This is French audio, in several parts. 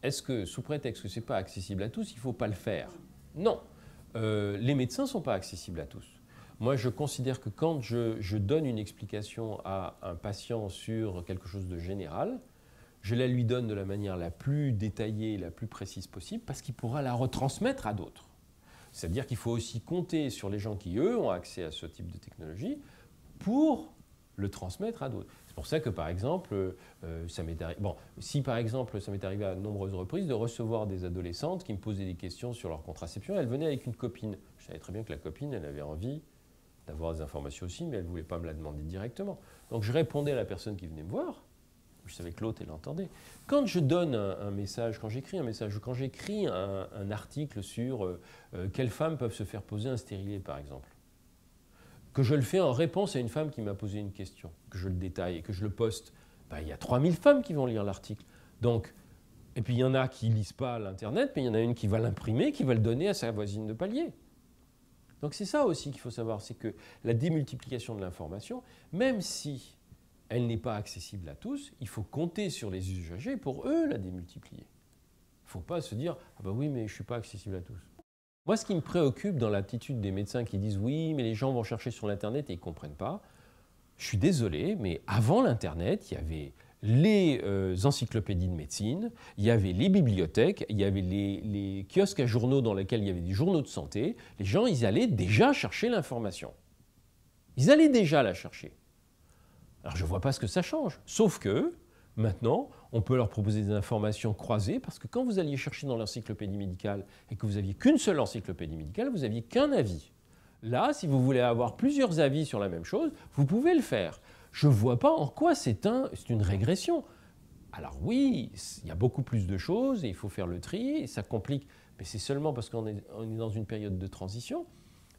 est-ce que, sous prétexte que ce n'est pas accessible à tous, il ne faut pas le faire? Non. Les médecins ne sont pas accessibles à tous. Moi, je considère que quand je donne une explication à un patient sur quelque chose de général, je la lui donne de la manière la plus détaillée, la plus précise possible, parce qu'il pourra la retransmettre à d'autres. C'est-à-dire qu'il faut aussi compter sur les gens qui, eux, ont accès à ce type de technologie pour le transmettre à d'autres. C'est pour ça que, par exemple, ça m'est arrivé, si par exemple, ça m'est arrivé à de nombreuses reprises de recevoir des adolescentes qui me posaient des questions sur leur contraception, elles venaient avec une copine. Je savais très bien que la copine, elle avait envie d'avoir des informations aussi, mais elle ne voulait pas me la demander directement. Donc je répondais à la personne qui venait me voir. Je savais que l'autre, elle entendait. Quand je donne un message, quand j'écris un message, ou quand j'écris un article sur quelles femmes peuvent se faire poser un stérilet, par exemple, que je le fais en réponse à une femme qui m'a posé une question, que je le détaille et que je le poste, il y a 3000 femmes qui vont lire l'article. Donc, et puis il y en a qui ne lisent pas l'Internet, mais il y en a une qui va l'imprimer, qui va le donner à sa voisine de palier. Donc c'est ça aussi qu'il faut savoir, c'est que la démultiplication de l'information, même si elle n'est pas accessible à tous, il faut compter sur les usagers pour eux la démultiplier. Il ne faut pas se dire « Ah ben oui, mais je ne suis pas accessible à tous ». Moi, ce qui me préoccupe dans l'attitude des médecins qui disent « Oui, mais les gens vont chercher sur l'Internet et ils ne comprennent pas », je suis désolé, mais avant l'Internet, il y avait les encyclopédies de médecine, il y avait les bibliothèques, il y avait les kiosques à journaux dans lesquels il y avait des journaux de santé. Les gens, ils allaient déjà chercher l'information. Ils allaient déjà la chercher. Alors je ne vois pas ce que ça change, sauf que maintenant, on peut leur proposer des informations croisées, parce que quand vous alliez chercher dans l'encyclopédie médicale et que vous n'aviez qu'une seule encyclopédie médicale, vous n'aviez qu'un avis. Là, si vous voulez avoir plusieurs avis sur la même chose, vous pouvez le faire. Je ne vois pas en quoi c'est une régression. Alors oui, il y a beaucoup plus de choses et il faut faire le tri, et ça complique, mais c'est seulement parce qu'on est dans une période de transition,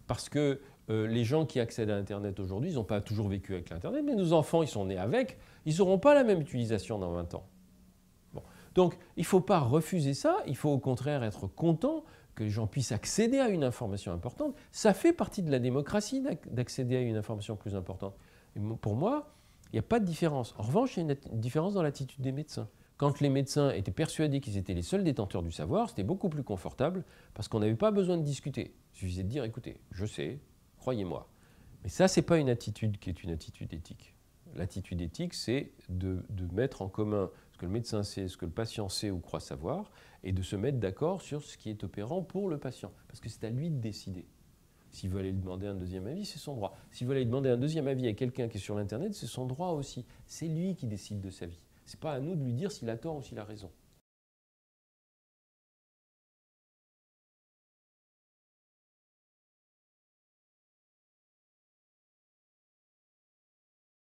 parce que les gens qui accèdent à Internet aujourd'hui, ils n'ont pas toujours vécu avec l'Internet, mais nos enfants, ils sont nés avec, ils n'auront pas la même utilisation dans 20 ans. Bon. Donc, il ne faut pas refuser ça, il faut au contraire être content que les gens puissent accéder à une information importante. Ça fait partie de la démocratie d'accéder à une information plus importante. Et pour moi, il n'y a pas de différence. En revanche, il y a une différence dans l'attitude des médecins. Quand les médecins étaient persuadés qu'ils étaient les seuls détenteurs du savoir, c'était beaucoup plus confortable parce qu'on n'avait pas besoin de discuter. Il suffisait de dire, écoutez, je sais, croyez-moi. Mais ça, ce n'est pas une attitude qui est une attitude éthique. L'attitude éthique, c'est de mettre en commun ce que le médecin sait, ce que le patient sait ou croit savoir, et de se mettre d'accord sur ce qui est opérant pour le patient. Parce que c'est à lui de décider. S'il veut aller demander un deuxième avis, c'est son droit. S'il veut aller demander un deuxième avis à quelqu'un qui est sur l'Internet, c'est son droit aussi. C'est lui qui décide de sa vie. Ce n'est pas à nous de lui dire s'il a tort ou s'il a raison.